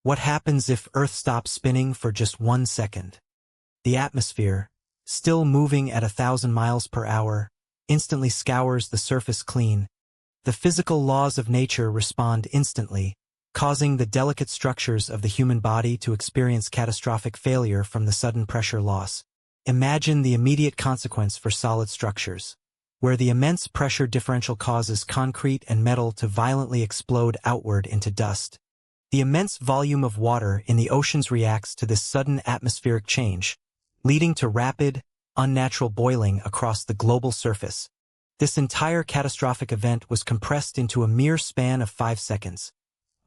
What happens if Earth stops spinning for just 1 second? The atmosphere, still moving at 1,000 miles per hour, instantly scours the surface clean. The physical laws of nature respond instantly, causing the delicate structures of the human body to experience catastrophic failure from the sudden pressure loss. Imagine the immediate consequence for solid structures, where the immense pressure differential causes concrete and metal to violently explode outward into dust. The immense volume of water in the oceans reacts to this sudden atmospheric change, leading to rapid, unnatural boiling across the global surface. This entire catastrophic event was compressed into a mere span of 5 seconds,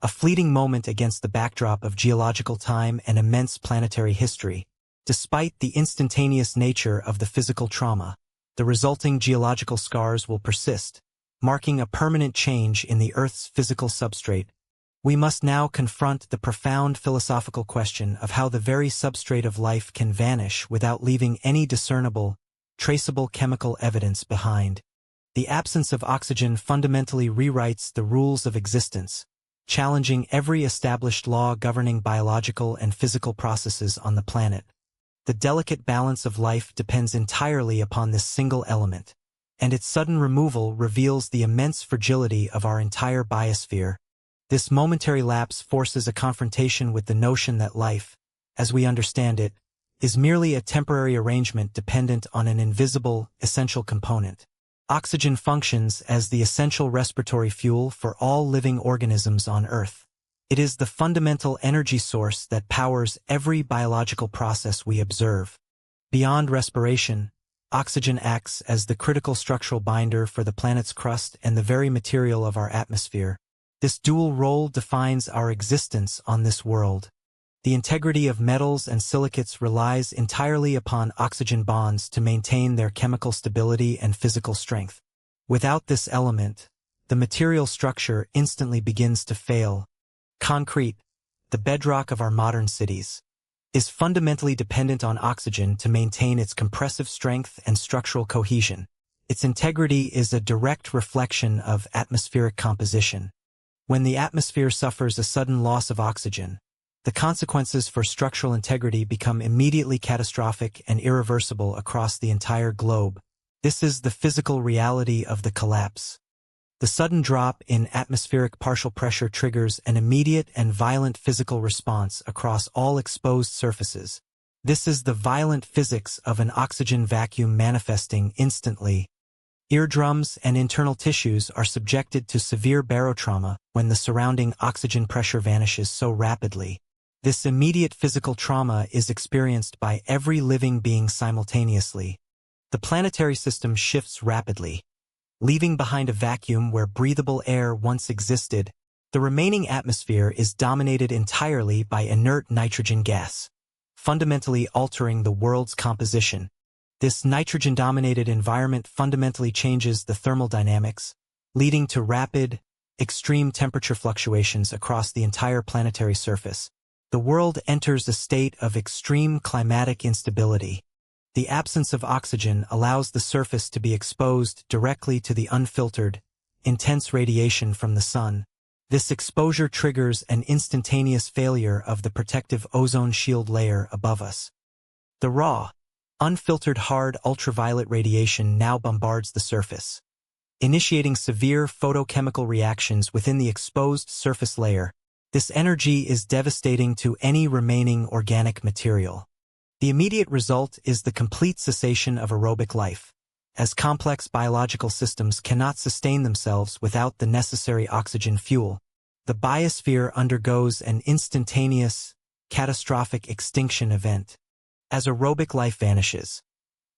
a fleeting moment against the backdrop of geological time and immense planetary history. Despite the instantaneous nature of the physical trauma, the resulting geological scars will persist, marking a permanent change in the Earth's physical substrate. We must now confront the profound philosophical question of how the very substrate of life can vanish without leaving any discernible, traceable chemical evidence behind. The absence of oxygen fundamentally rewrites the rules of existence, challenging every established law governing biological and physical processes on the planet. The delicate balance of life depends entirely upon this single element, and its sudden removal reveals the immense fragility of our entire biosphere. This momentary lapse forces a confrontation with the notion that life, as we understand it, is merely a temporary arrangement dependent on an invisible, essential component. Oxygen functions as the essential respiratory fuel for all living organisms on Earth. It is the fundamental energy source that powers every biological process we observe. Beyond respiration, oxygen acts as the critical structural binder for the planet's crust and the very material of our atmosphere. This dual role defines our existence on this world. The integrity of metals and silicates relies entirely upon oxygen bonds to maintain their chemical stability and physical strength. Without this element, the material structure instantly begins to fail. Concrete, the bedrock of our modern cities, is fundamentally dependent on oxygen to maintain its compressive strength and structural cohesion. Its integrity is a direct reflection of atmospheric composition. When the atmosphere suffers a sudden loss of oxygen, the consequences for structural integrity become immediately catastrophic and irreversible across the entire globe. This is the physical reality of the collapse. The sudden drop in atmospheric partial pressure triggers an immediate and violent physical response across all exposed surfaces. This is the violent physics of an oxygen vacuum manifesting instantly. Eardrums and internal tissues are subjected to severe barotrauma when the surrounding oxygen pressure vanishes so rapidly. This immediate physical trauma is experienced by every living being simultaneously. The planetary system shifts rapidly, leaving behind a vacuum where breathable air once existed. The remaining atmosphere is dominated entirely by inert nitrogen gas, fundamentally altering the world's composition. This nitrogen-dominated environment fundamentally changes the thermal dynamics, leading to rapid, extreme temperature fluctuations across the entire planetary surface. The world enters a state of extreme climatic instability. The absence of oxygen allows the surface to be exposed directly to the unfiltered, intense radiation from the sun. This exposure triggers an instantaneous failure of the protective ozone shield layer above us. The raw, unfiltered hard ultraviolet radiation now bombards the surface, initiating severe photochemical reactions within the exposed surface layer. This energy is devastating to any remaining organic material. The immediate result is the complete cessation of aerobic life, as complex biological systems cannot sustain themselves without the necessary oxygen fuel. The biosphere undergoes an instantaneous, catastrophic extinction event. As aerobic life vanishes,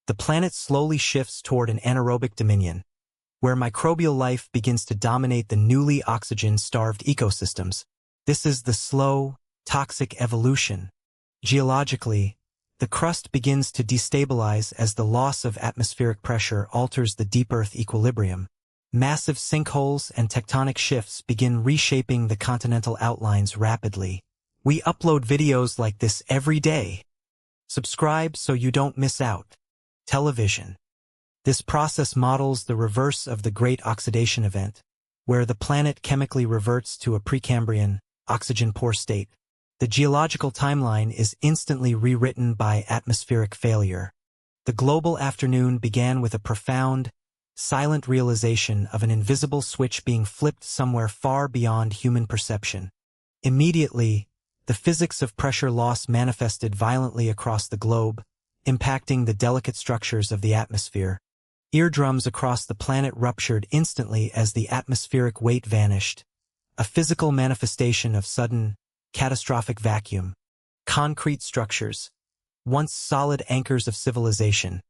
the planet slowly shifts toward an anaerobic dominion, where microbial life begins to dominate the newly oxygen-starved ecosystems. This is the slow, toxic evolution. Geologically, the crust begins to destabilize as the loss of atmospheric pressure alters the deep Earth equilibrium. Massive sinkholes and tectonic shifts begin reshaping the continental outlines rapidly. We upload videos like this every day. Subscribe so you don't miss out. Television. This process models the reverse of the Great Oxidation Event, where the planet chemically reverts to a Precambrian, oxygen-poor state. The geological timeline is instantly rewritten by atmospheric failure. The global afternoon began with a profound, silent realization of an invisible switch being flipped somewhere far beyond human perception. Immediately, the physics of pressure loss manifested violently across the globe, impacting the delicate structures of the atmosphere. Eardrums across the planet ruptured instantly as the atmospheric weight vanished, a physical manifestation of sudden, catastrophic vacuum. Concrete structures, once solid anchors of civilization,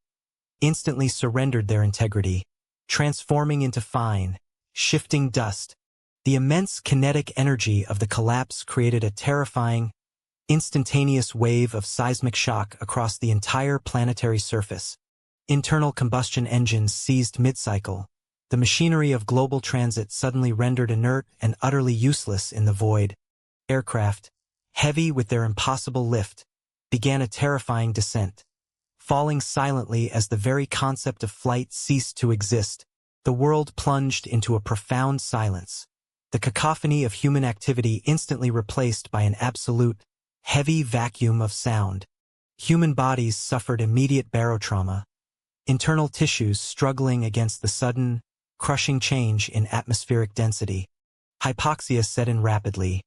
instantly surrendered their integrity, transforming into fine, shifting dust. The immense kinetic energy of the collapse created a terrifying, instantaneous wave of seismic shock across the entire planetary surface. Internal combustion engines seized mid-cycle. The machinery of global transit suddenly rendered inert and utterly useless in the void. Aircraft, heavy with their impossible lift, began a terrifying descent. Falling silently as the very concept of flight ceased to exist, the world plunged into a profound silence. The cacophony of human activity instantly replaced by an absolute, heavy vacuum of sound. Human bodies suffered immediate barotrauma, internal tissues struggling against the sudden, crushing change in atmospheric density. Hypoxia set in rapidly,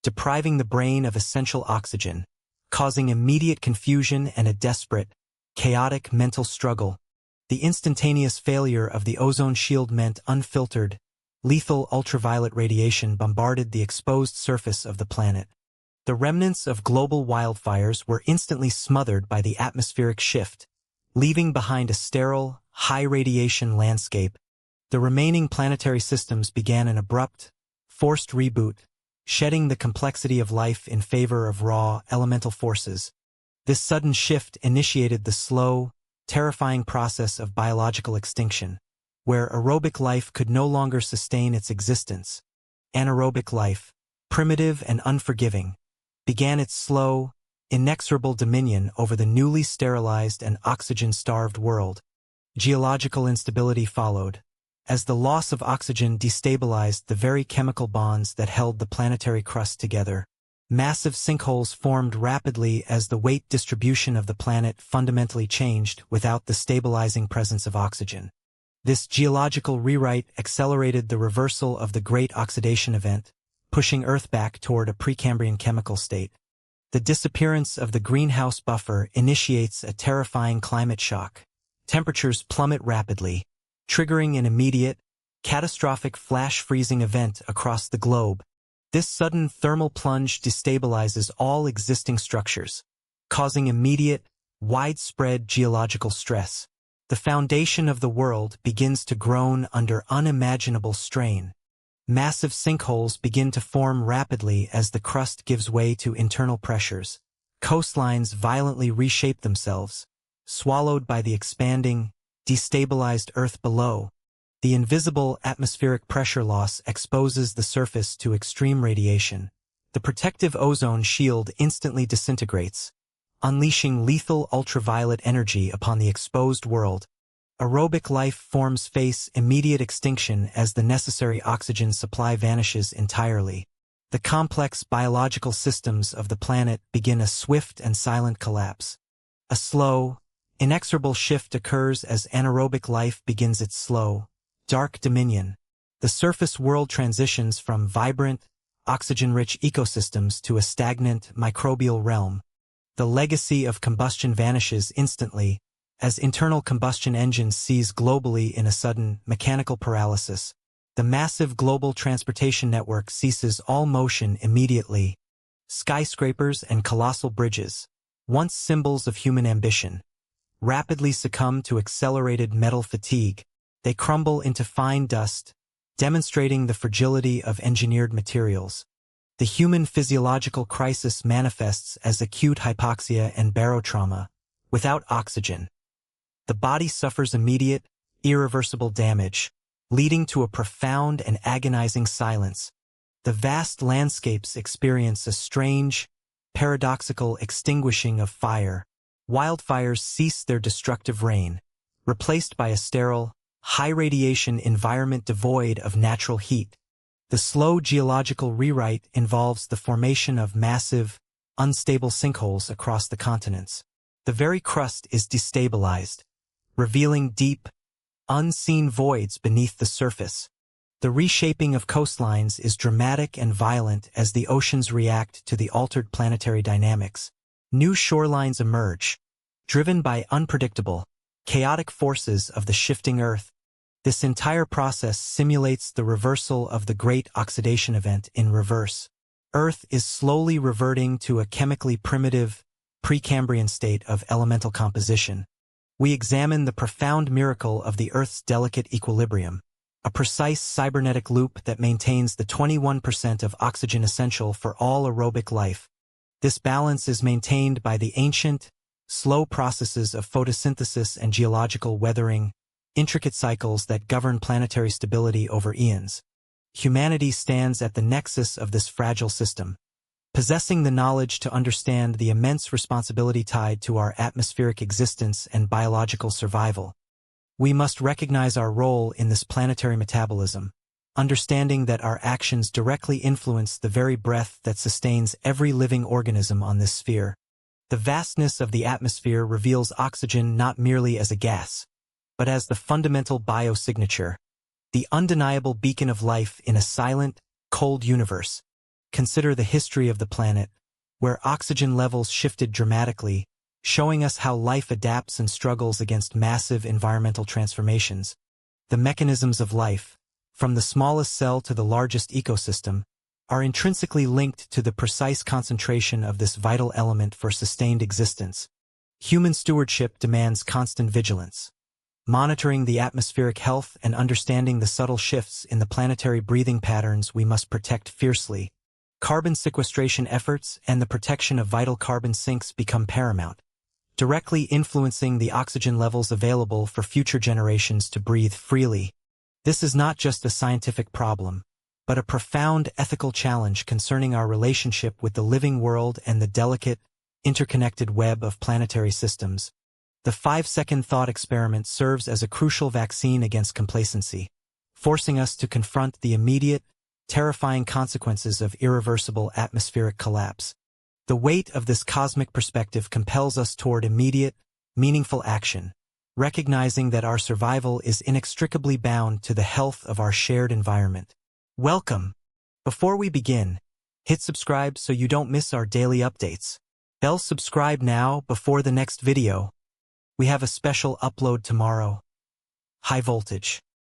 depriving the brain of essential oxygen, causing immediate confusion and a desperate, chaotic mental struggle. The instantaneous failure of the ozone shield meant unfiltered, lethal ultraviolet radiation bombarded the exposed surface of the planet. The remnants of global wildfires were instantly smothered by the atmospheric shift, leaving behind a sterile, high-radiation landscape. The remaining planetary systems began an abrupt, forced reboot, shedding the complexity of life in favor of raw, elemental forces. This sudden shift initiated the slow, terrifying process of biological extinction, where aerobic life could no longer sustain its existence. Anaerobic life, primitive and unforgiving, began its slow, inexorable dominion over the newly sterilized and oxygen-starved world. Geological instability followed, as the loss of oxygen destabilized the very chemical bonds that held the planetary crust together. Massive sinkholes formed rapidly as the weight distribution of the planet fundamentally changed without the stabilizing presence of oxygen. This geological rewrite accelerated the reversal of the Great Oxidation Event, pushing Earth back toward a Precambrian chemical state. The disappearance of the greenhouse buffer initiates a terrifying climate shock. Temperatures plummet rapidly, triggering an immediate, catastrophic flash freezing event across the globe. This sudden thermal plunge destabilizes all existing structures, causing immediate, widespread geological stress. The foundation of the world begins to groan under unimaginable strain. Massive sinkholes begin to form rapidly as the crust gives way to internal pressures. Coastlines violently reshape themselves, swallowed by the expanding, destabilized Earth below. The invisible atmospheric pressure loss exposes the surface to extreme radiation. The protective ozone shield instantly disintegrates, unleashing lethal ultraviolet energy upon the exposed world. Aerobic life forms face immediate extinction as the necessary oxygen supply vanishes entirely. The complex biological systems of the planet begin a swift and silent collapse. A slow, inexorable shift occurs as anaerobic life begins its slow, dark dominion. The surface world transitions from vibrant, oxygen-rich ecosystems to a stagnant, microbial realm. The legacy of combustion vanishes instantly, as internal combustion engines seize globally in a sudden, mechanical paralysis. The massive global transportation network ceases all motion immediately. Skyscrapers and colossal bridges, once symbols of human ambition, rapidly succumb to accelerated metal fatigue. They crumble into fine dust, demonstrating the fragility of engineered materials. The human physiological crisis manifests as acute hypoxia and barotrauma. Without oxygen, the body suffers immediate, irreversible damage, leading to a profound and agonizing silence. The vast landscapes experience a strange, paradoxical extinguishing of fire. Wildfires cease their destructive reign, replaced by a sterile, high-radiation environment devoid of natural heat. The slow geological rewrite involves the formation of massive, unstable sinkholes across the continents. The very crust is destabilized, revealing deep, unseen voids beneath the surface. The reshaping of coastlines is dramatic and violent as the oceans react to the altered planetary dynamics. New shorelines emerge, driven by unpredictable, chaotic forces of the shifting Earth. This entire process simulates the reversal of the Great Oxidation Event in reverse. Earth is slowly reverting to a chemically primitive, Precambrian state of elemental composition. We examine the profound miracle of the Earth's delicate equilibrium, a precise cybernetic loop that maintains the 21% of oxygen essential for all aerobic life. This balance is maintained by the ancient, slow processes of photosynthesis and geological weathering, intricate cycles that govern planetary stability over eons. Humanity stands at the nexus of this fragile system, possessing the knowledge to understand the immense responsibility tied to our atmospheric existence and biological survival. We must recognize our role in this planetary metabolism, understanding that our actions directly influence the very breath that sustains every living organism on this sphere. The vastness of the atmosphere reveals oxygen not merely as a gas, but as the fundamental biosignature, the undeniable beacon of life in a silent, cold universe. Consider the history of the planet, where oxygen levels shifted dramatically, showing us how life adapts and struggles against massive environmental transformations. The mechanisms of life, from the smallest cell to the largest ecosystem, are intrinsically linked to the precise concentration of this vital element for sustained existence. Human stewardship demands constant vigilance. Monitoring the atmospheric health and understanding the subtle shifts in the planetary breathing patterns we must protect fiercely. Carbon sequestration efforts and the protection of vital carbon sinks become paramount, directly influencing the oxygen levels available for future generations to breathe freely. This is not just a scientific problem, but a profound ethical challenge concerning our relationship with the living world and the delicate, interconnected web of planetary systems. The 5-second thought experiment serves as a crucial vaccine against complacency, forcing us to confront the immediate, terrifying consequences of irreversible atmospheric collapse. The weight of this cosmic perspective compels us toward immediate, meaningful action, recognizing that our survival is inextricably bound to the health of our shared environment. Welcome! Before we begin, hit subscribe so you don't miss our daily updates. Subscribe now before the next video. We have a special upload tomorrow. High voltage.